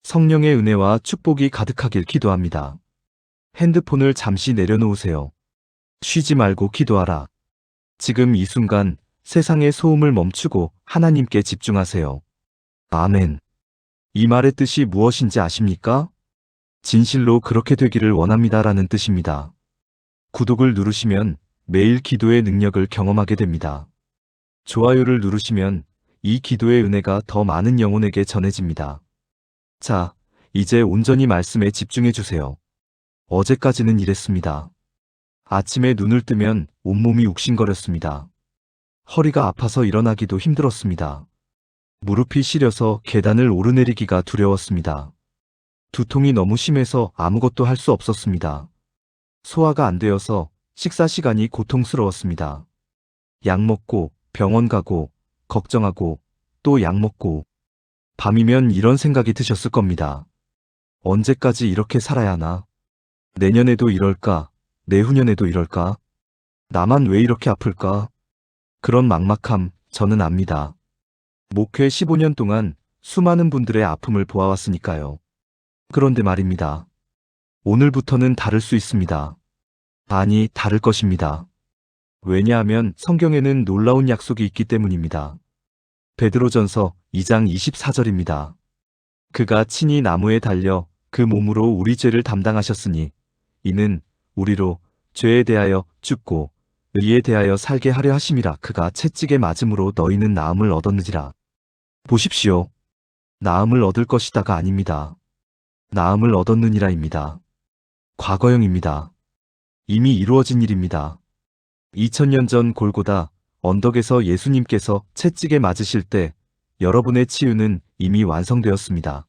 성령의 은혜와 축복이 가득하길 기도합니다. 핸드폰을 잠시 내려놓으세요. 쉬지 말고 기도하라. 지금 이 순간 세상의 소음을 멈추고 하나님께 집중하세요. 아멘. 이 말의 뜻이 무엇인지 아십니까? 진실로 그렇게 되기를 원합니다라는 뜻입니다. 구독을 누르시면 매일 기도의 능력을 경험하게 됩니다. 좋아요를 누르시면 이 기도의 은혜가 더 많은 영혼에게 전해집니다. 자, 이제 온전히 말씀에 집중해 주세요. 어제까지는 이랬습니다. 아침에 눈을 뜨면 온몸이 욱신거렸습니다. 허리가 아파서 일어나기도 힘들었습니다. 무릎이 시려서 계단을 오르내리기가 두려웠습니다. 두통이 너무 심해서 아무것도 할 수 없었습니다. 소화가 안 되어서 식사 시간이 고통스러웠습니다. 약 먹고 병원 가고 걱정하고 또 약 먹고 밤이면 이런 생각이 드셨을 겁니다. 언제까지 이렇게 살아야 하나? 내년에도 이럴까? 내후년에도 이럴까? 나만 왜 이렇게 아플까? 그런 막막함 저는 압니다. 목회 15년 동안 수많은 분들의 아픔을 보아왔으니까요. 그런데 말입니다. 오늘부터는 다를 수 있습니다. 아니, 다를 것입니다. 왜냐하면 성경에는 놀라운 약속이 있기 때문입니다. 베드로전서 2장 24절입니다. 그가 친히 나무에 달려 그 몸으로 우리 죄를 담당하셨으니 이는 우리로 죄에 대하여 죽고 의에 대하여 살게 하려 하심이라. 그가 채찍에 맞음으로 너희는 나음을 얻었느니라. 보십시오. 나음을 얻을 것이다가 아닙니다. 나음을 얻었느니라입니다. 과거형입니다. 이미 이루어진 일입니다. 2000년 전 골고다 언덕에서 예수님께서 채찍에 맞으실 때 여러분의 치유는 이미 완성되었습니다.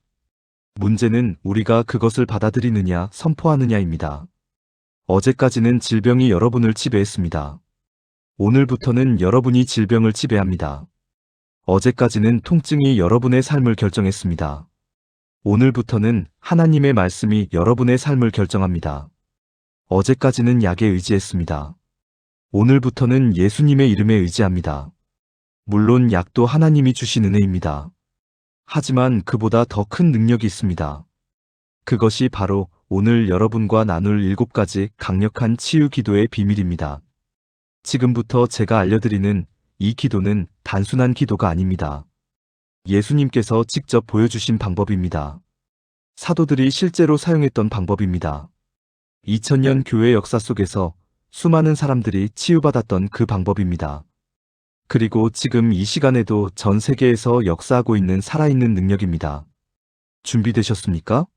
문제는 우리가 그것을 받아들이느냐 선포하느냐입니다. 어제까지는 질병이 여러분을 지배했습니다. 오늘부터는 여러분이 질병을 지배합니다. 어제까지는 통증이 여러분의 삶을 결정했습니다. 오늘부터는 하나님의 말씀이 여러분의 삶을 결정합니다. 어제까지는 약에 의지했습니다. 오늘부터는 예수님의 이름에 의지합니다. 물론 약도 하나님이 주신 은혜입니다. 하지만 그보다 더 큰 능력이 있습니다. 그것이 바로 오늘 여러분과 나눌 7가지 강력한 치유 기도의 비밀입니다. 지금부터 제가 알려드리는 이 기도는 단순한 기도가 아닙니다. 예수님께서 직접 보여주신 방법입니다. 사도들이 실제로 사용했던 방법입니다. 2000년 교회 역사 속에서 수많은 사람들이 치유받았던 그 방법입니다. 그리고 지금 이 시간에도 전 세계에서 역사하고 있는 살아있는 능력입니다. 준비되셨습니까?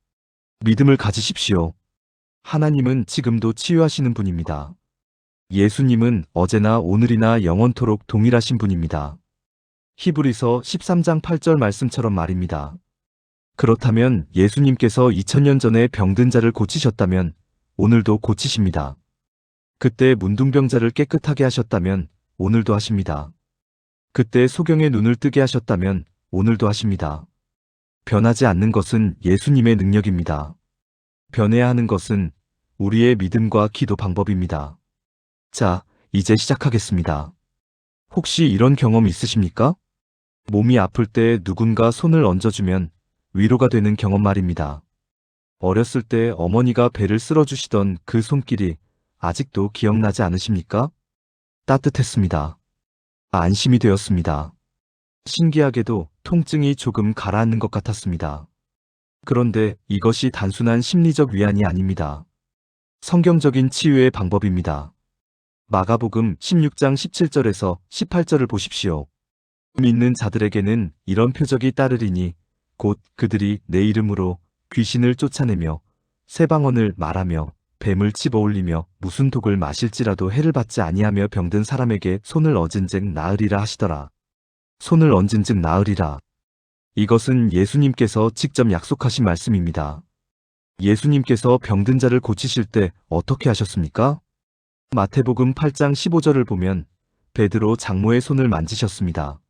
믿음을 가지십시오. 하나님은 지금도 치유하시는 분입니다. 예수님은 어제나 오늘이나 영원토록 동일하신 분입니다. 히브리서 13장 8절 말씀처럼 말입니다. 그렇다면 예수님께서 2000년 전에 병든 자를 고치셨다면 오늘도 고치십니다. 그때 문둥병자를 깨끗하게 하셨다면 오늘도 하십니다. 그때 소경의 눈을 뜨게 하셨다면 오늘도 하십니다. 변하지 않는 것은 예수님의 능력입니다. 변해야 하는 것은 우리의 믿음과 기도 방법입니다. 자, 이제 시작하겠습니다. 혹시 이런 경험 있으십니까? 몸이 아플 때 누군가 손을 얹어주면 위로가 되는 경험 말입니다. 어렸을 때 어머니가 배를 쓸어주시던 그 손길이 아직도 기억나지 않으십니까? 따뜻했습니다. 안심이 되었습니다. 신기하게도 통증이 조금 가라앉는 것 같았습니다. 그런데 이것이 단순한 심리적 위안이 아닙니다. 성경적인 치유의 방법입니다. 마가복음 16장 17절에서 18절을 보십시오. 믿는 자들에게는 이런 표적이 따르리니 곧 그들이 내 이름으로 귀신을 쫓아내며 새 방언을 말하며 뱀을 집어올리며 무슨 독을 마실지라도 해를 받지 아니하며 병든 사람에게 손을 얹은즉 나으리라 하시더라. 손을 얹은즉 나으리라. 이것은 예수님께서 직접 약속하신 말씀입니다. 예수님께서 병든 자를 고치실 때 어떻게 하셨습니까? 마태복음 8장 15절을 보면 베드로 장모의 손을 만지셨습니다.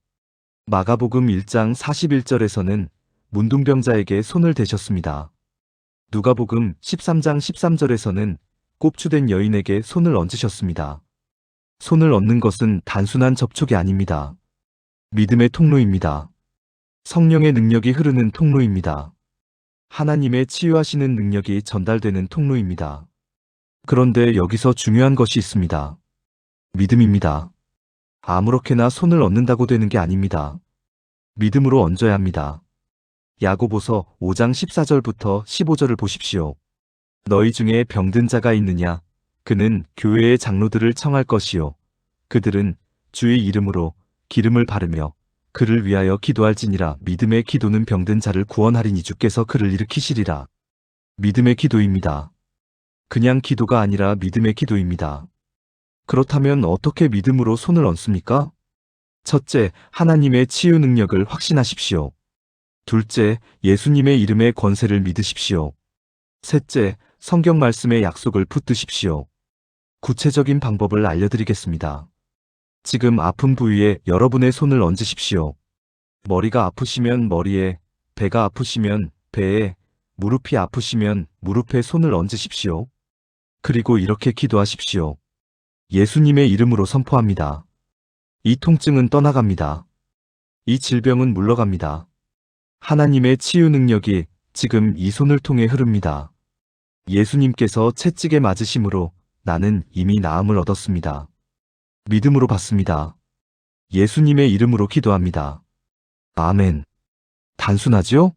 마가복음 1장 41절에서는 문둥병자에게 손을 대셨습니다. 누가복음 13장 13절에서는 꼽추된 여인에게 손을 얹으셨습니다. 손을 얹는 것은 단순한 접촉이 아닙니다. 믿음의 통로입니다. 성령의 능력이 흐르는 통로입니다. 하나님의 치유하시는 능력이 전달되는 통로입니다. 그런데 여기서 중요한 것이 있습니다. 믿음입니다. 아무렇게나 손을 얹는다고 되는 게 아닙니다. 믿음으로 얹어야 합니다. 야고보서 5장 14절부터 15절을 보십시오. 너희 중에 병든 자가 있느냐? 그는 교회의 장로들을 청할 것이요. 그들은 주의 이름으로 기름을 바르며 그를 위하여 기도할지니라. 믿음의 기도는 병든 자를 구원하리니 주께서 그를 일으키시리라. 믿음의 기도입니다. 그냥 기도가 아니라 믿음의 기도입니다. 그렇다면 어떻게 믿음으로 손을 얹습니까? 첫째, 하나님의 치유 능력을 확신하십시오. 둘째, 예수님의 이름의 권세를 믿으십시오. 셋째, 성경 말씀의 약속을 붙드십시오. 구체적인 방법을 알려드리겠습니다. 지금 아픈 부위에 여러분의 손을 얹으십시오. 머리가 아프시면 머리에, 배가 아프시면 배에, 무릎이 아프시면 무릎에 손을 얹으십시오. 그리고 이렇게 기도하십시오. 예수님의 이름으로 선포합니다. 이 통증은 떠나갑니다. 이 질병은 물러갑니다. 하나님의 치유 능력이 지금 이 손을 통해 흐릅니다. 예수님께서 채찍에 맞으심으로 나는 이미 나음을 얻었습니다. 믿음으로 받습니다. 예수님의 이름으로 기도합니다. 아멘. 단순하지요?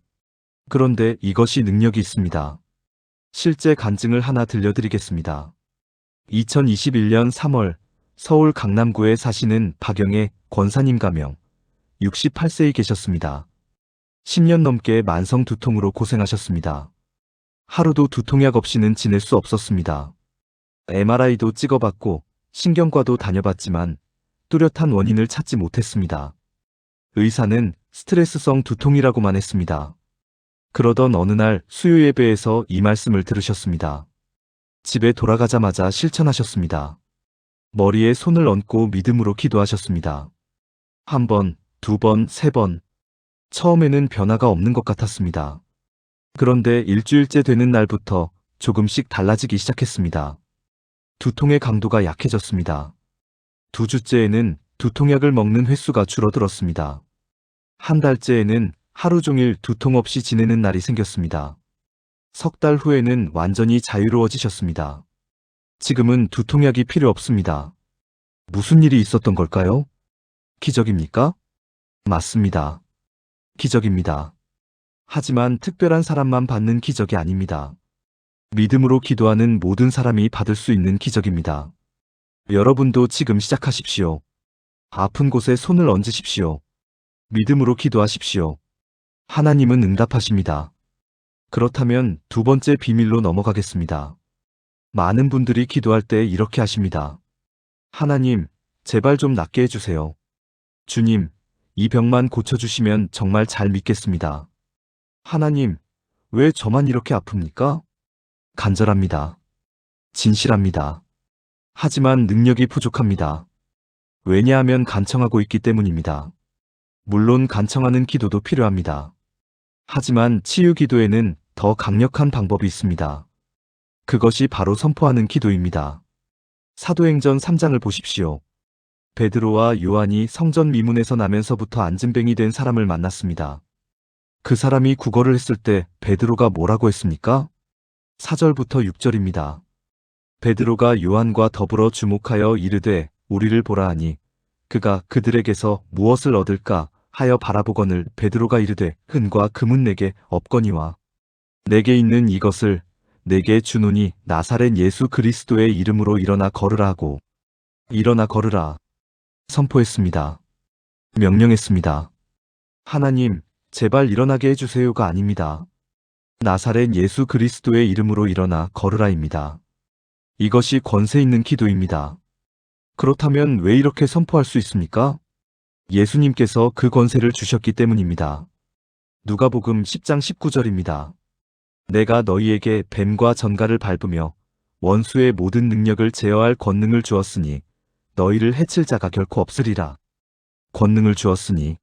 그런데 이것이 능력이 있습니다. 실제 간증을 하나 들려드리겠습니다. 2021년 3월 서울 강남구에 사시는 박영애 권사님 가명 68세에 계셨습니다. 10년 넘게 만성 두통으로 고생하셨습니다. 하루도 두통약 없이는 지낼 수 없었습니다. MRI도 찍어봤고 신경과도 다녀봤지만 뚜렷한 원인을 찾지 못했습니다. 의사는 스트레스성 두통이라고만 했습니다. 그러던 어느 날 수요 예배에서 이 말씀을 들으셨습니다. 집에 돌아가자마자 실천하셨습니다. 머리에 손을 얹고 믿음으로 기도하셨습니다. 한 번, 두 번, 세 번. 처음에는 변화가 없는 것 같았습니다. 그런데 일주일째 되는 날부터 조금씩 달라지기 시작했습니다. 두통의 강도가 약해졌습니다. 2주째에는 두통약을 먹는 횟수가 줄어들었습니다. 한 달째에는 하루 종일 두통 없이 지내는 날이 생겼습니다. 석 달 후에는 완전히 자유로워지셨습니다. 지금은 두통약이 필요 없습니다. 무슨 일이 있었던 걸까요? 기적입니까? 맞습니다. 기적입니다. 하지만 특별한 사람만 받는 기적이 아닙니다. 믿음으로 기도하는 모든 사람이 받을 수 있는 기적입니다. 여러분도 지금 시작하십시오. 아픈 곳에 손을 얹으십시오. 믿음으로 기도하십시오. 하나님은 응답하십니다. 그렇다면 두 번째 비밀로 넘어가겠습니다. 많은 분들이 기도할 때 이렇게 하십니다. 하나님, 제발 좀 낫게 해주세요. 주님, 이 병만 고쳐주시면 정말 잘 믿겠습니다. 하나님, 왜 저만 이렇게 아픕니까? 간절합니다. 진실합니다. 하지만 능력이 부족합니다. 왜냐하면 간청하고 있기 때문입니다. 물론 간청하는 기도도 필요합니다. 하지만 치유 기도에는 더 강력한 방법이 있습니다. 그것이 바로 선포하는 기도입니다. 사도행전 3장을 보십시오. 베드로와 요한이 성전 미문에서 나면서부터 안진뱅이 된 사람을 만났습니다. 그 사람이 구걸을 했을 때 베드로가 뭐라고 했습니까? 4절부터 6절입니다. 베드로가 요한과 더불어 주목하여 이르되 우리를 보라 하니 그가 그들에게서 무엇을 얻을까 하여 바라보거늘 베드로가 이르되 은과 금은 내게 없거니와 내게 있는 이것을 내게 주노니 나사렛 예수 그리스도의 이름으로 일어나 걸으라 하고 일어나 걸으라 선포했습니다. 명령했습니다. 하나님, 제발 일어나게 해주세요가 아닙니다. 나사렛 예수 그리스도의 이름으로 일어나 걸으라입니다. 이것이 권세 있는 기도입니다. 그렇다면 왜 이렇게 선포할 수 있습니까? 예수님께서 그 권세를 주셨기 때문입니다. 누가복음 10장 19절입니다. 내가 너희에게 뱀과 전갈을 밟으며 원수의 모든 능력을 제어할 권능을 주었으니 너희를 해칠 자가 결코 없으리라. 권능을 주었으니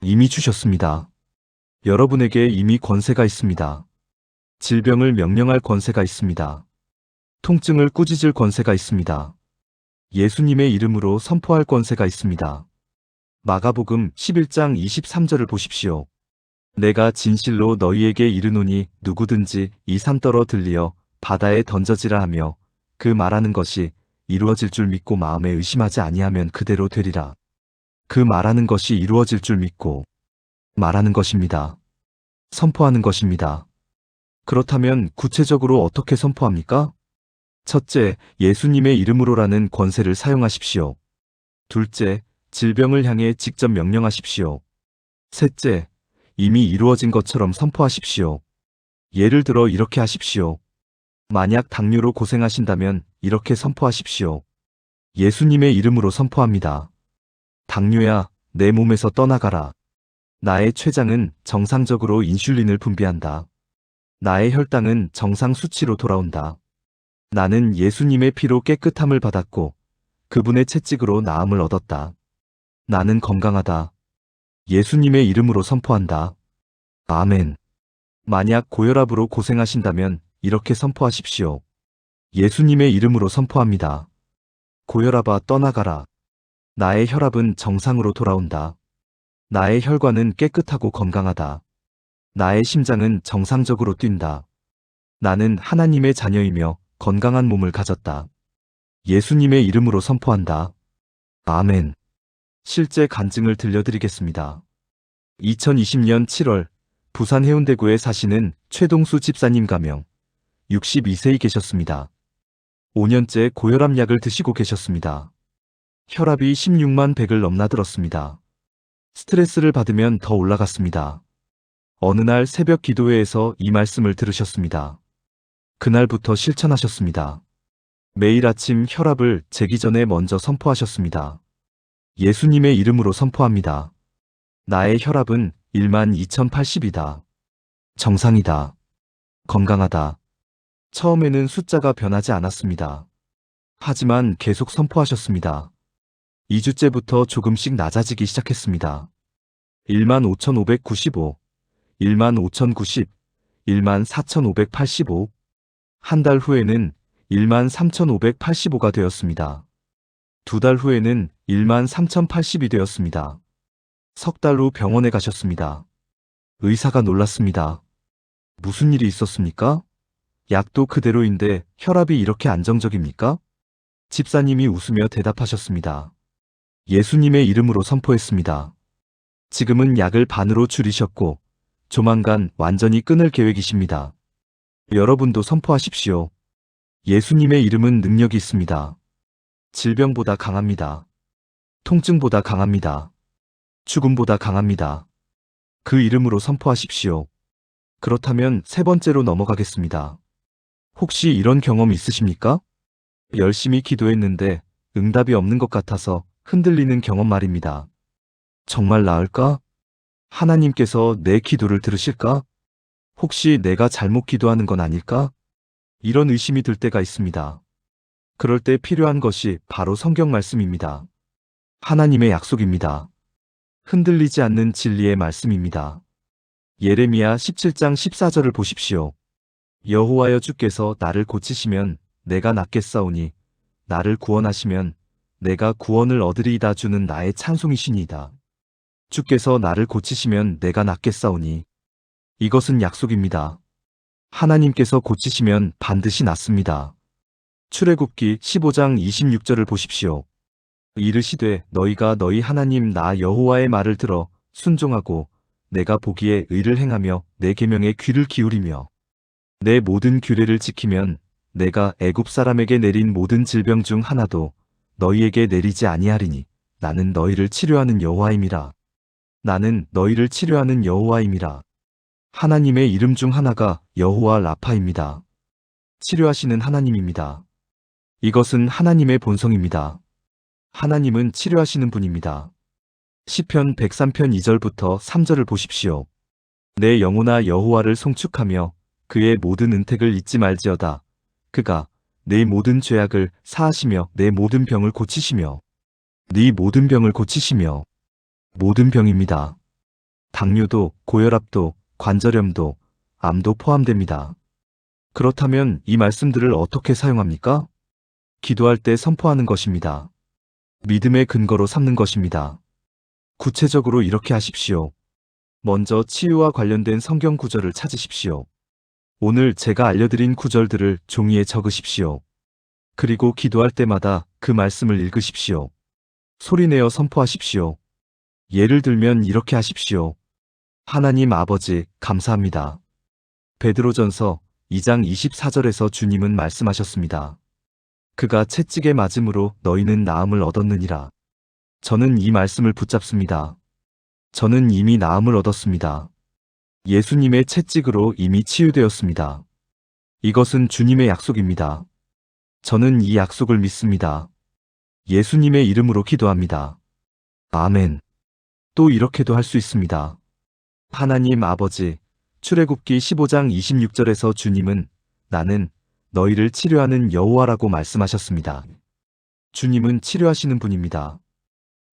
이미 주셨습니다. 여러분에게 이미 권세가 있습니다. 질병을 명령할 권세가 있습니다. 통증을 꾸짖을 권세가 있습니다. 예수님의 이름으로 선포할 권세가 있습니다. 마가복음 11장 23절을 보십시오. 내가 진실로 너희에게 이르노니 누구든지 이 산 떨어 들리어 바다에 던져지라 하며 그 말하는 것이 이루어질 줄 믿고 마음에 의심하지 아니하면 그대로 되리라. 그 말하는 것이 이루어질 줄 믿고 말하는 것입니다. 선포하는 것입니다. 그렇다면 구체적으로 어떻게 선포합니까? 첫째, 예수님의 이름으로라는 권세를 사용하십시오. 둘째, 질병을 향해 직접 명령하십시오. 셋째, 이미 이루어진 것처럼 선포하십시오. 예를 들어 이렇게 하십시오. 만약 당뇨로 고생하신다면 이렇게 선포하십시오. 예수님의 이름으로 선포합니다. 당뇨야, 내 몸에서 떠나가라. 나의 췌장은 정상적으로 인슐린을 분비한다. 나의 혈당은 정상 수치로 돌아온다. 나는 예수님의 피로 깨끗함을 받았고 그분의 채찍으로 나음을 얻었다. 나는 건강하다. 예수님의 이름으로 선포한다. 아멘. 만약 고혈압으로 고생하신다면 이렇게 선포하십시오. 예수님의 이름으로 선포합니다. 고혈압아 떠나가라. 나의 혈압은 정상으로 돌아온다. 나의 혈관은 깨끗하고 건강하다. 나의 심장은 정상적으로 뛴다. 나는 하나님의 자녀이며 건강한 몸을 가졌다. 예수님의 이름으로 선포한다. 아멘. 실제 간증을 들려드리겠습니다. 2020년 7월 부산 해운대구에 사시는 최동수 집사님 가명 62세이 계셨습니다. 5년째 고혈압 약을 드시고 계셨습니다. 혈압이 16만 100을 넘나들었습니다. 스트레스를 받으면 더 올라갔습니다. 어느 날 새벽 기도회에서 이 말씀을 들으셨습니다. 그날부터 실천하셨습니다. 매일 아침 혈압을 재기 전에 먼저 선포하셨습니다. 예수님의 이름으로 선포합니다. 나의 혈압은 12,080이다. 정상이다. 건강하다. 처음에는 숫자가 변하지 않았습니다. 하지만 계속 선포하셨습니다. 2주째부터 조금씩 낮아지기 시작했습니다. 15,595, 15,090, 14,585. 한 달 후에는 13,585가 되었습니다. 2달 후에는 13,080이 되었습니다. 석 달 후 병원에 가셨습니다. 의사가 놀랐습니다. 무슨 일이 있었습니까? 약도 그대로인데 혈압이 이렇게 안정적입니까? 집사님이 웃으며 대답하셨습니다. 예수님의 이름으로 선포했습니다. 지금은 약을 반으로 줄이셨고 조만간 완전히 끊을 계획이십니다. 여러분도 선포하십시오. 예수님의 이름은 능력이 있습니다. 질병보다 강합니다. 통증보다 강합니다. 죽음보다 강합니다. 그 이름으로 선포하십시오. 그렇다면 세 번째로 넘어가겠습니다. 혹시 이런 경험 있으십니까? 열심히 기도했는데 응답이 없는 것 같아서 흔들리는 경험 말입니다. 정말 나을까? 하나님께서 내 기도를 들으실까? 혹시 내가 잘못 기도하는 건 아닐까? 이런 의심이 들 때가 있습니다. 그럴 때 필요한 것이 바로 성경 말씀입니다. 하나님의 약속입니다. 흔들리지 않는 진리의 말씀입니다. 예레미야 17장 14절을 보십시오. 여호와여 주께서 나를 고치시면 내가 낫겠사오니 나를 구원하시면 내가 구원을 얻으리이다 주는 나의 찬송이시니이다. 주께서 나를 고치시면 내가 낫겠사오니 이것은 약속입니다. 하나님께서 고치시면 반드시 낫습니다. 출애굽기 15장 26절을 보십시오. 이르시되 너희가 너희 하나님 나 여호와의 말을 들어 순종하고 내가 보기에 의를 행하며 내 계명에 귀를 기울이며 내 모든 규례를 지키면 내가 애굽 사람에게 내린 모든 질병 중 하나도 너희에게 내리지 아니하리니 나는 너희를 치료하는 여호와임이라. 나는 너희를 치료하는 여호와임이라. 하나님의 이름 중 하나가 여호와 라파입니다. 치료하시는 하나님입니다. 이것은 하나님의 본성입니다. 하나님은 치료하시는 분입니다. 시편 103편 2절부터 3절을 보십시오. 내 영혼아 여호와를 송축하며 그의 모든 은택을 잊지 말지어다. 그가 내 모든 죄악을 사하시며 내 모든 병을 고치시며 네 모든 병을 고치시며 모든 병입니다. 당뇨도 고혈압도 관절염도 암도 포함됩니다. 그렇다면 이 말씀들을 어떻게 사용합니까? 기도할 때 선포하는 것입니다. 믿음의 근거로 삼는 것입니다. 구체적으로 이렇게 하십시오. 먼저 치유와 관련된 성경 구절을 찾으십시오. 오늘 제가 알려드린 구절들을 종이에 적으십시오. 그리고 기도할 때마다 그 말씀을 읽으십시오. 소리내어 선포하십시오. 예를 들면 이렇게 하십시오. 하나님 아버지, 감사합니다. 베드로전서 2장 24절에서 주님은 말씀하셨습니다. 그가 채찍에 맞음으로 너희는 나음을 얻었느니라. 저는 이 말씀을 붙잡습니다. 저는 이미 나음을 얻었습니다. 예수님의 채찍으로 이미 치유되었습니다. 이것은 주님의 약속입니다. 저는 이 약속을 믿습니다. 예수님의 이름으로 기도합니다. 아멘. 또 이렇게도 할 수 있습니다. 하나님 아버지, 출애굽기 15장 26절에서 주님은 나는 너희를 치료하는 여호와라고 말씀하셨습니다. 주님은 치료하시는 분입니다.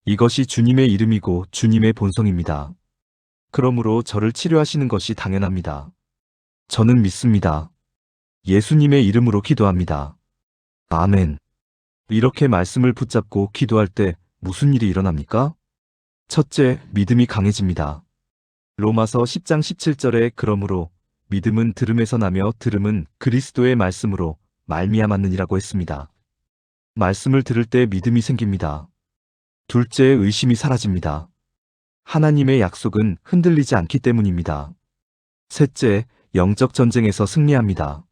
이것이 주님의 이름이고 주님의 본성입니다. 그러므로 저를 치료하시는 것이 당연합니다. 저는 믿습니다. 예수님의 이름으로 기도합니다. 아멘. 이렇게 말씀을 붙잡고 기도할 때 무슨 일이 일어납니까? 첫째, 믿음이 강해집니다. 로마서 10장 17절에 그러므로 믿음은 들음에서 나며 들음은 그리스도의 말씀으로 말미암았느니라고 했습니다. 말씀을 들을 때 믿음이 생깁니다. 둘째, 의심이 사라집니다. 하나님의 약속은 흔들리지 않기 때문입니다. 셋째, 영적 전쟁에서 승리합니다.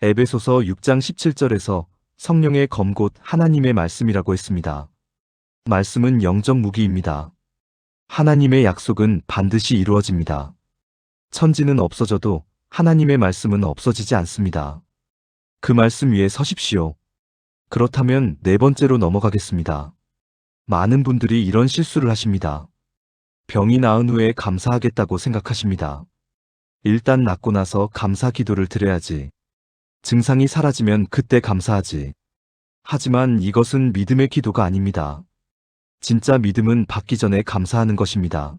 에베소서 6장 17절에서 성령의 검 곧 하나님의 말씀이라고 했습니다. 말씀은 영적 무기입니다. 하나님의 약속은 반드시 이루어집니다. 천지는 없어져도 하나님의 말씀은 없어지지 않습니다. 그 말씀 위에 서십시오. 그렇다면 네 번째로 넘어가겠습니다. 많은 분들이 이런 실수를 하십니다. 병이 나은 후에 감사하겠다고 생각하십니다. 일단 낫고 나서 감사 기도를 드려야지. 증상이 사라지면 그때 감사하지. 하지만 이것은 믿음의 기도가 아닙니다. 진짜 믿음은 받기 전에 감사하는 것입니다.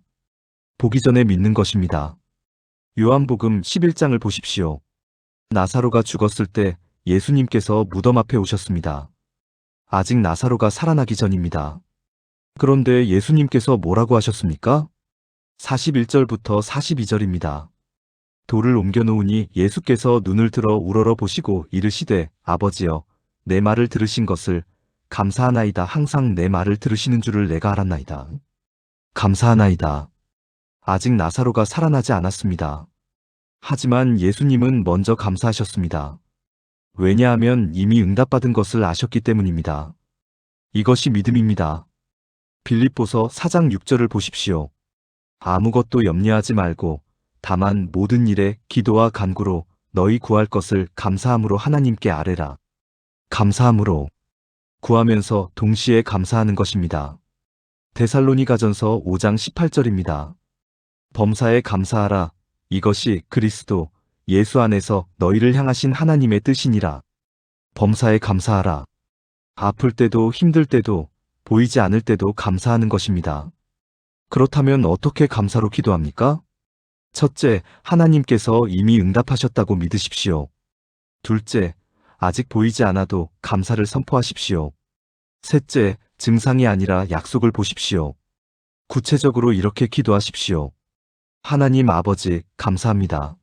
보기 전에 믿는 것입니다. 요한복음 11장을 보십시오. 나사로가 죽었을 때 예수님께서 무덤 앞에 오셨습니다. 아직 나사로가 살아나기 전입니다. 그런데 예수님께서 뭐라고 하셨습니까? 41절부터 42절입니다. 돌을 옮겨 놓으니 예수께서 눈을 들어 우러러 보시고 이르시되 아버지여 내 말을 들으신 것을 감사하나이다. 항상 내 말을 들으시는 줄을 내가 알았나이다. 감사하나이다. 아직 나사로가 살아나지 않았습니다. 하지만 예수님은 먼저 감사하셨습니다. 왜냐하면 이미 응답받은 것을 아셨기 때문입니다. 이것이 믿음입니다. 빌립보서 4장 6절을 보십시오. 아무것도 염려하지 말고 다만 모든 일에 기도와 간구로 너희 구할 것을 감사함으로 하나님께 아뢰라. 감사함으로 구하면서 동시에 감사하는 것입니다. 데살로니가전서 5장 18절입니다. 범사에 감사하라. 이것이 그리스도 예수 안에서 너희를 향하신 하나님의 뜻이니라. 범사에 감사하라. 아플 때도 힘들 때도 보이지 않을 때도 감사하는 것입니다. 그렇다면 어떻게 감사로 기도합니까? 첫째, 하나님께서 이미 응답하셨다고 믿으십시오. 둘째, 아직 보이지 않아도 감사를 선포하십시오. 셋째, 증상이 아니라 약속을 보십시오. 구체적으로 이렇게 기도하십시오. 하나님 아버지, 감사합니다.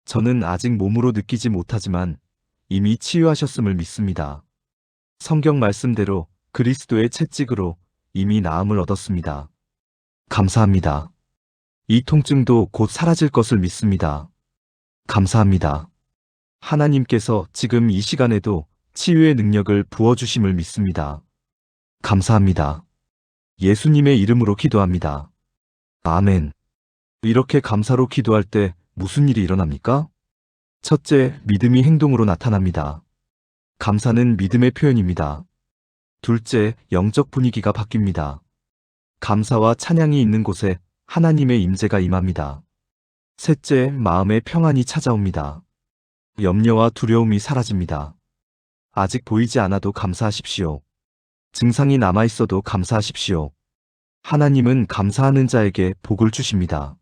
저는 아직 몸으로 느끼지 못하지만 이미 치유하셨음을 믿습니다. 성경 말씀대로 그리스도의 채찍으로 이미 나음을 얻었습니다. 감사합니다. 이 통증도 곧 사라질 것을 믿습니다. 감사합니다. 하나님께서 지금 이 시간에도 치유의 능력을 부어주심을 믿습니다. 감사합니다. 예수님의 이름으로 기도합니다. 아멘. 이렇게 감사로 기도할 때 무슨 일이 일어납니까? 첫째, 믿음이 행동으로 나타납니다. 감사는 믿음의 표현입니다. 둘째, 영적 분위기가 바뀝니다. 감사와 찬양이 있는 곳에 하나님의 임재가 임합니다. 셋째, 마음의 평안이 찾아옵니다. 염려와 두려움이 사라집니다. 아직 보이지 않아도 감사하십시오. 증상이 남아있어도 감사하십시오. 하나님은 감사하는 자에게 복을 주십니다.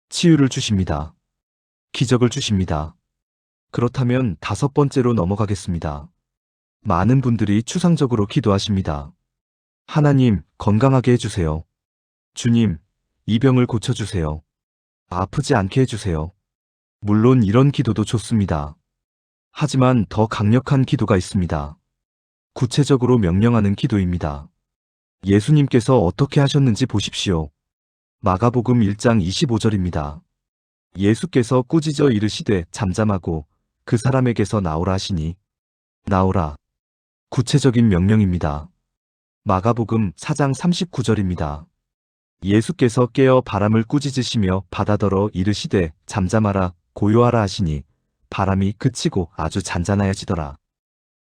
치유를 주십니다. 기적을 주십니다. 그렇다면 다섯 번째로 넘어가겠습니다. 많은 분들이 추상적으로 기도하십니다. 하나님, 건강하게 해주세요. 주님, 이 병을 고쳐주세요. 아프지 않게 해주세요. 물론 이런 기도도 좋습니다. 하지만 더 강력한 기도가 있습니다. 구체적으로 명령하는 기도입니다. 예수님께서 어떻게 하셨는지 보십시오. 마가복음 1장 25절입니다. 예수께서 꾸짖어 이르시되 잠잠하고 그 사람에게서 나오라 하시니 나오라. 구체적인 명령입니다. 마가복음 4장 39절입니다. 예수께서 깨어 바람을 꾸짖으시며 바다더러 이르시되 잠잠하라 고요하라 하시니 바람이 그치고 아주 잔잔하여지더라.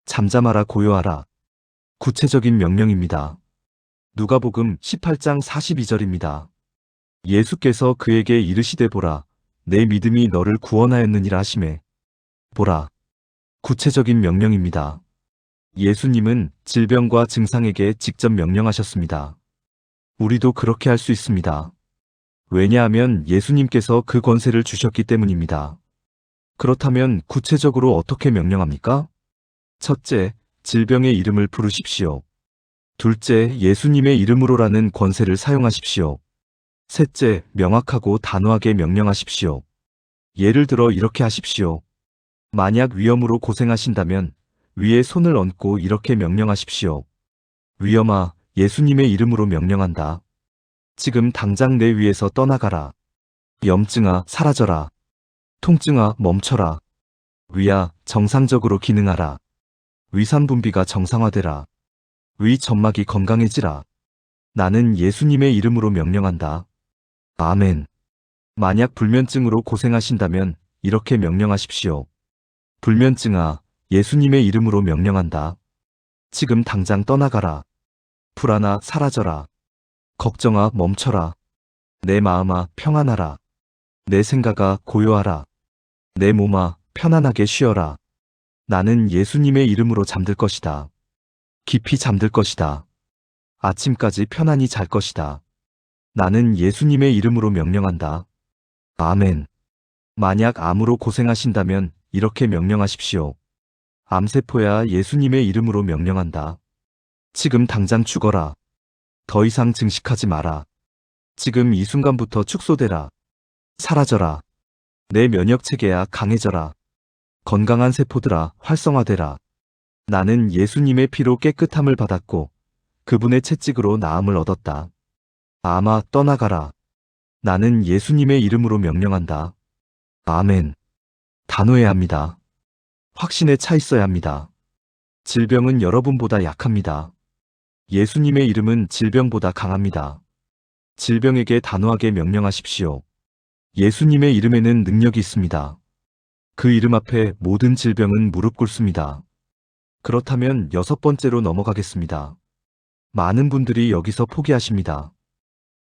잠잠하라 고요하라. 구체적인 명령입니다. 누가복음 18장 42절입니다. 예수께서 그에게 이르시되 보라 내 믿음이 너를 구원하였느니라 하시매 보라. 구체적인 명령입니다. 예수님은 질병과 증상에게 직접 명령하셨습니다. 우리도 그렇게 할 수 있습니다. 왜냐하면 예수님께서 그 권세를 주셨기 때문입니다. 그렇다면 구체적으로 어떻게 명령합니까? 첫째, 질병의 이름을 부르십시오. 둘째, 예수님의 이름으로라는 권세를 사용하십시오. 셋째, 명확하고 단호하게 명령하십시오. 예를 들어 이렇게 하십시오. 만약 위염으로 고생하신다면 위에 손을 얹고 이렇게 명령하십시오. 위염아, 예수님의 이름으로 명령한다. 지금 당장 내 위에서 떠나가라. 염증아, 사라져라. 통증아, 멈춰라. 위야, 정상적으로 기능하라. 위산분비가 정상화되라. 위 점막이 건강해지라. 나는 예수님의 이름으로 명령한다. 아멘. 만약 불면증으로 고생하신다면 이렇게 명령하십시오. 불면증아, 예수님의 이름으로 명령한다. 지금 당장 떠나가라. 불안아, 사라져라. 걱정아, 멈춰라. 내 마음아, 평안하라. 내 생각아, 고요하라. 내 몸아, 편안하게 쉬어라. 나는 예수님의 이름으로 잠들 것이다. 깊이 잠들 것이다. 아침까지 편안히 잘 것이다. 나는 예수님의 이름으로 명령한다. 아멘. 만약 암으로 고생하신다면 이렇게 명령하십시오. 암세포야, 예수님의 이름으로 명령한다. 지금 당장 죽어라. 더 이상 증식하지 마라. 지금 이 순간부터 축소되라. 사라져라. 내 면역체계야, 강해져라. 건강한 세포들아, 활성화되라. 나는 예수님의 피로 깨끗함을 받았고 그분의 채찍으로 나음을 얻었다. 암아, 떠나가라. 나는 예수님의 이름으로 명령한다. 아멘. 단호해야 합니다. 확신에 차 있어야 합니다. 질병은 여러분보다 약합니다. 예수님의 이름은 질병보다 강합니다. 질병에게 단호하게 명령하십시오. 예수님의 이름에는 능력이 있습니다. 그 이름 앞에 모든 질병은 무릎 꿇습니다. 그렇다면 6번째로 넘어가겠습니다. 많은 분들이 여기서 포기하십니다.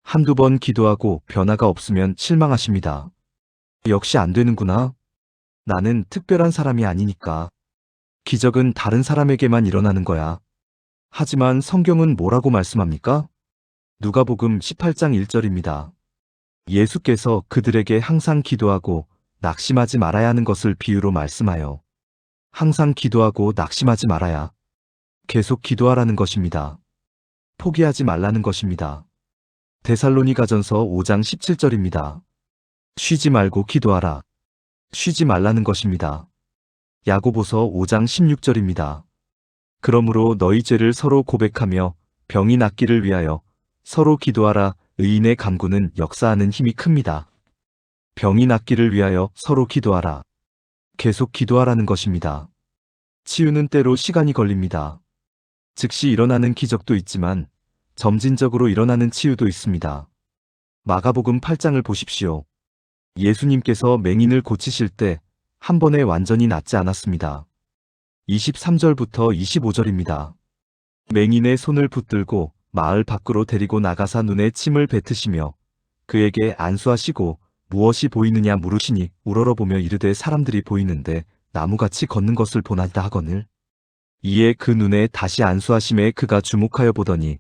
한두 번 기도하고 변화가 없으면 실망하십니다. 역시 안 되는구나. 나는 특별한 사람이 아니니까. 기적은 다른 사람에게만 일어나는 거야. 하지만 성경은 뭐라고 말씀합니까? 누가복음 18장 1절입니다. 예수께서 그들에게 항상 기도하고 낙심하지 말아야 하는 것을 비유로 말씀하여 항상 기도하고 낙심하지 말아야 계속 기도하라는 것입니다. 포기하지 말라는 것입니다. 데살로니가전서 5장 17절입니다. 쉬지 말고 기도하라. 쉬지 말라는 것입니다. 야고보서 5장 16절입니다. 그러므로 너희 죄를 서로 고백하며 병이 낫기를 위하여 서로 기도하라. 의인의 간구는 역사하는 힘이 큽니다. 병이 낫기를 위하여 서로 기도하라. 계속 기도하라는 것입니다. 치유는 때로 시간이 걸립니다. 즉시 일어나는 기적도 있지만 점진적으로 일어나는 치유도 있습니다. 마가복음 8장을 보십시오. 예수님께서 맹인을 고치실 때 한 번에 완전히 낫지 않았습니다. 23절부터 25절입니다. 맹인의 손을 붙들고 마을 밖으로 데리고 나가사 눈에 침을 뱉으시며 그에게 안수하시고 무엇이 보이느냐 물으시니 우러러보며 이르되 사람들이 보이는데 나무같이 걷는 것을 보나이다 하거늘. 이에 그 눈에 다시 안수하심에 그가 주목하여 보더니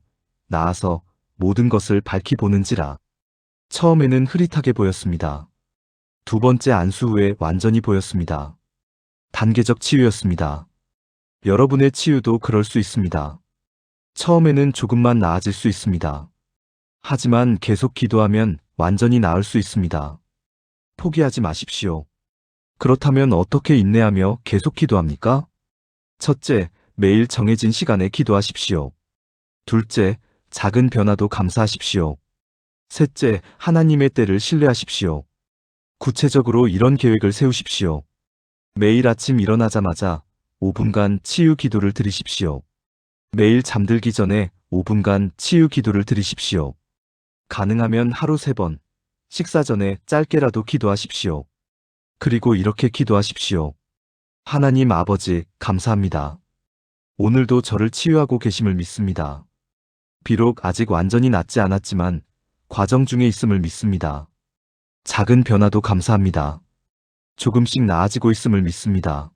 나아서 모든 것을 밝히 보는지라. 처음에는 흐릿하게 보였습니다. 두 번째 안수 후에 완전히 보였습니다. 단계적 치유였습니다. 여러분의 치유도 그럴 수 있습니다. 처음에는 조금만 나아질 수 있습니다. 하지만 계속 기도하면 완전히 나을 수 있습니다. 포기하지 마십시오. 그렇다면 어떻게 인내하며 계속 기도합니까? 첫째, 매일 정해진 시간에 기도하십시오. 둘째, 작은 변화도 감사하십시오. 셋째, 하나님의 때를 신뢰하십시오. 구체적으로 이런 계획을 세우십시오. 매일 아침 일어나자마자 5분간 치유 기도를 드리십시오. 매일 잠들기 전에 5분간 치유 기도를 드리십시오. 가능하면 하루 3번, 식사 전에 짧게라도 기도하십시오. 그리고 이렇게 기도하십시오. 하나님 아버지, 감사합니다. 오늘도 저를 치유하고 계심을 믿습니다. 비록 아직 완전히 낫지 않았지만 과정 중에 있음을 믿습니다. 작은 변화도 감사합니다. 조금씩 나아지고 있음을 믿습니다.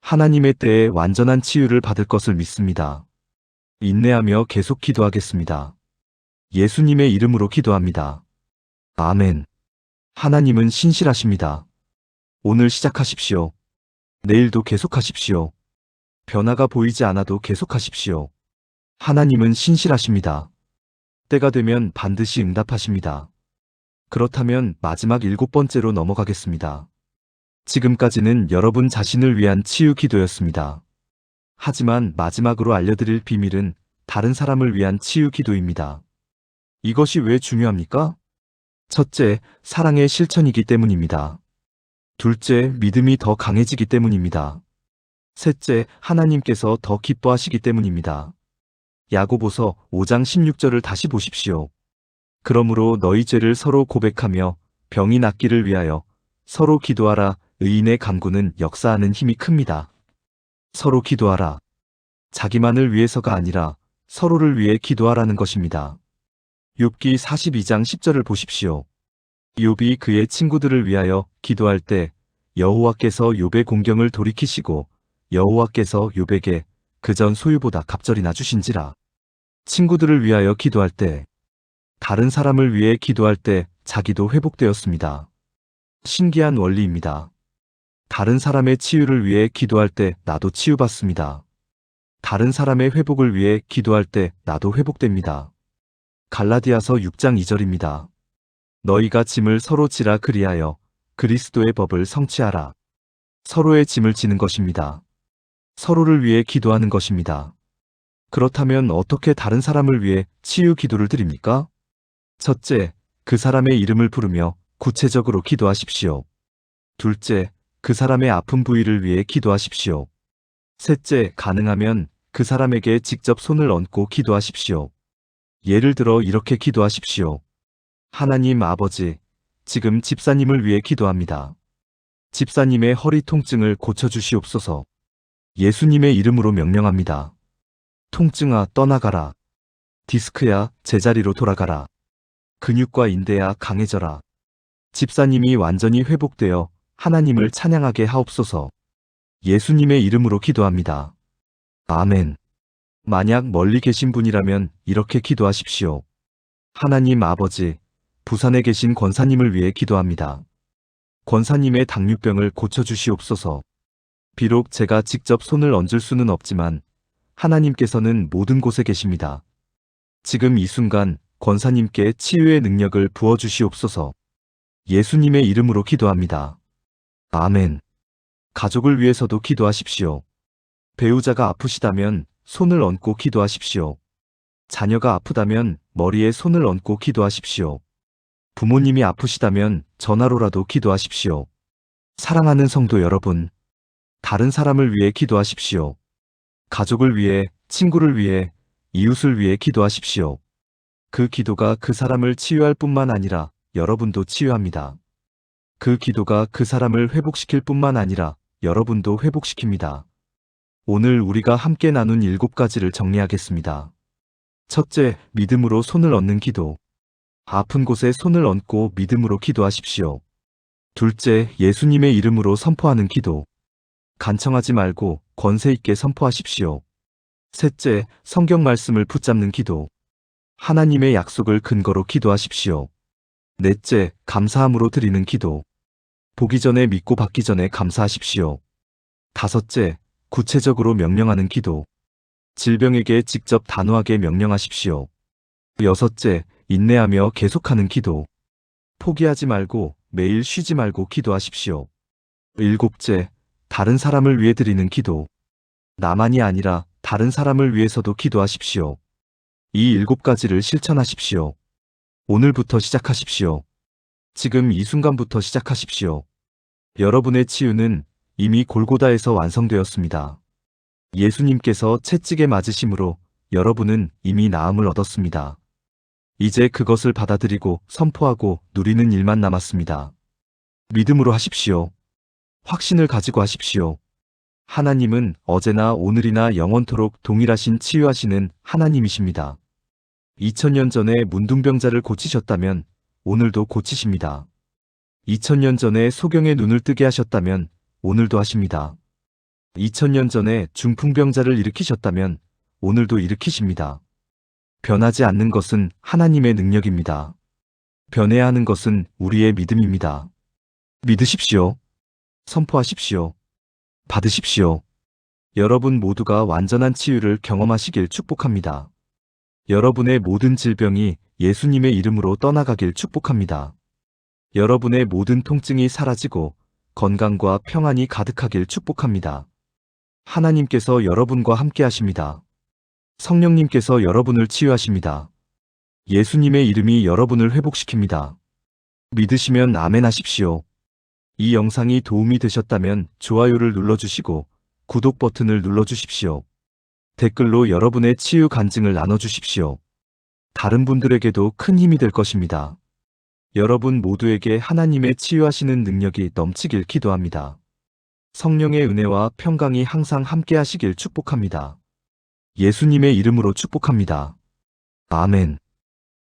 하나님의 때에 완전한 치유를 받을 것을 믿습니다. 인내하며 계속 기도하겠습니다. 예수님의 이름으로 기도합니다. 아멘. 하나님은 신실하십니다. 오늘 시작하십시오. 내일도 계속하십시오. 변화가 보이지 않아도 계속하십시오. 하나님은 신실하십니다. 때가 되면 반드시 응답하십니다. 그렇다면 마지막 7번째로 넘어가겠습니다. 지금까지는 여러분 자신을 위한 치유 기도였습니다. 하지만 마지막으로 알려드릴 비밀은 다른 사람을 위한 치유 기도입니다. 이것이 왜 중요합니까? 첫째, 사랑의 실천이기 때문입니다. 둘째, 믿음이 더 강해지기 때문입니다. 셋째, 하나님께서 더 기뻐하시기 때문입니다. 야고보서 5장 16절을 다시 보십시오. 그러므로 너희 죄를 서로 고백하며 병이 낫기를 위하여 서로 기도하라. 의인의 간구는 역사하는 힘이 큽니다. 서로 기도하라. 자기만을 위해서가 아니라 서로를 위해 기도하라는 것입니다. 욥기 42장 10절을 보십시오. 욥이 그의 친구들을 위하여 기도할 때 여호와께서 욥의 공경을 돌이키시고 여호와께서 욥에게 그전 소유보다 갑절이나 주신지라. 친구들을 위하여 기도할 때, 다른 사람을 위해 기도할 때 자기도 회복되었습니다. 신기한 원리입니다. 다른 사람의 치유를 위해 기도할 때 나도 치유받습니다. 다른 사람의 회복을 위해 기도할 때 나도 회복됩니다. 갈라디아서 6장 2절입니다. 너희가 짐을 서로 지라 그리하여 그리스도의 법을 성취하라. 서로의 짐을 지는 것입니다. 서로를 위해 기도하는 것입니다. 그렇다면 어떻게 다른 사람을 위해 치유 기도를 드립니까? 첫째, 그 사람의 이름을 부르며 구체적으로 기도하십시오. 둘째, 그 사람의 아픈 부위를 위해 기도하십시오. 셋째, 가능하면 그 사람에게 직접 손을 얹고 기도하십시오. 예를 들어 이렇게 기도하십시오. 하나님 아버지, 지금 집사님을 위해 기도합니다. 집사님의 허리 통증을 고쳐주시옵소서. 예수님의 이름으로 명령합니다. 통증아 떠나가라. 디스크야 제자리로 돌아가라. 근육과 인대야 강해져라. 집사님이 완전히 회복되어 하나님을 찬양하게 하옵소서. 예수님의 이름으로 기도합니다. 아멘. 만약 멀리 계신 분이라면 이렇게 기도하십시오. 하나님 아버지, 부산에 계신 권사님을 위해 기도합니다. 권사님의 당뇨병을 고쳐주시옵소서. 비록 제가 직접 손을 얹을 수는 없지만 하나님께서는 모든 곳에 계십니다. 지금 이 순간 권사님께 치유의 능력을 부어주시옵소서. 예수님의 이름으로 기도합니다. 아멘. 가족을 위해서도 기도하십시오. 배우자가 아프시다면 손을 얹고 기도하십시오. 자녀가 아프다면 머리에 손을 얹고 기도하십시오. 부모님이 아프시다면 전화로라도 기도하십시오. 사랑하는 성도 여러분, 다른 사람을 위해 기도하십시오. 가족을 위해, 친구를 위해, 이웃을 위해 기도하십시오. 그 기도가 그 사람을 치유할 뿐만 아니라 여러분도 치유합니다. 그 기도가 그 사람을 회복시킬 뿐만 아니라 여러분도 회복시킵니다. 오늘 우리가 함께 나눈 7가지를 정리하겠습니다. 첫째, 믿음으로 손을 얹는 기도. 아픈 곳에 손을 얹고 믿음으로 기도하십시오. 둘째, 예수님의 이름으로 선포하는 기도. 간청하지 말고 권세 있게 선포하십시오. 셋째, 성경 말씀을 붙잡는 기도. 하나님의 약속을 근거로 기도하십시오. 넷째, 감사함으로 드리는 기도. 보기 전에 믿고 받기 전에 감사하십시오. 다섯째, 구체적으로 명령하는 기도. 질병에게 직접 단호하게 명령하십시오. 여섯째, 인내하며 계속하는 기도. 포기하지 말고 매일 쉬지 말고 기도하십시오. 일곱째, 다른 사람을 위해 드리는 기도. 나만이 아니라 다른 사람을 위해서도 기도하십시오. 이 7가지를 실천하십시오. 오늘부터 시작하십시오. 지금 이 순간부터 시작하십시오. 여러분의 치유는 이미 골고다에서 완성되었습니다. 예수님께서 채찍에 맞으심으로 여러분은 이미 나음을 얻었습니다. 이제 그것을 받아들이고 선포하고 누리는 일만 남았습니다. 믿음으로 하십시오. 확신을 가지고 하십시오. 하나님은 어제나 오늘이나 영원토록 동일하신 치유하시는 하나님이십니다. 2000년 전에 문둥병자를 고치셨다면 오늘도 고치십니다. 2000년 전에 소경의 눈을 뜨게 하셨다면 오늘도 하십니다. 2000년 전에 중풍병자를 일으키셨다면 오늘도 일으키십니다. 변하지 않는 것은 하나님의 능력입니다. 변해야 하는 것은 우리의 믿음입니다. 믿으십시오. 선포하십시오. 받으십시오. 여러분 모두가 완전한 치유를 경험하시길 축복합니다. 여러분의 모든 질병이 예수님의 이름으로 떠나가길 축복합니다. 여러분의 모든 통증이 사라지고 건강과 평안이 가득하길 축복합니다. 하나님께서 여러분과 함께 하십니다. 성령님께서 여러분을 치유하십니다. 예수님의 이름이 여러분을 회복시킵니다. 믿으시면 아멘 하십시오. 이 영상이 도움이 되셨다면 좋아요를 눌러주시고 구독 버튼을 눌러주십시오. 댓글로 여러분의 치유 간증을 나눠주십시오. 다른 분들에게도 큰 힘이 될 것입니다. 여러분 모두에게 하나님의 치유하시는 능력이 넘치길 기도합니다. 성령의 은혜와 평강이 항상 함께 하시길 축복합니다. 예수님의 이름으로 축복합니다. 아멘.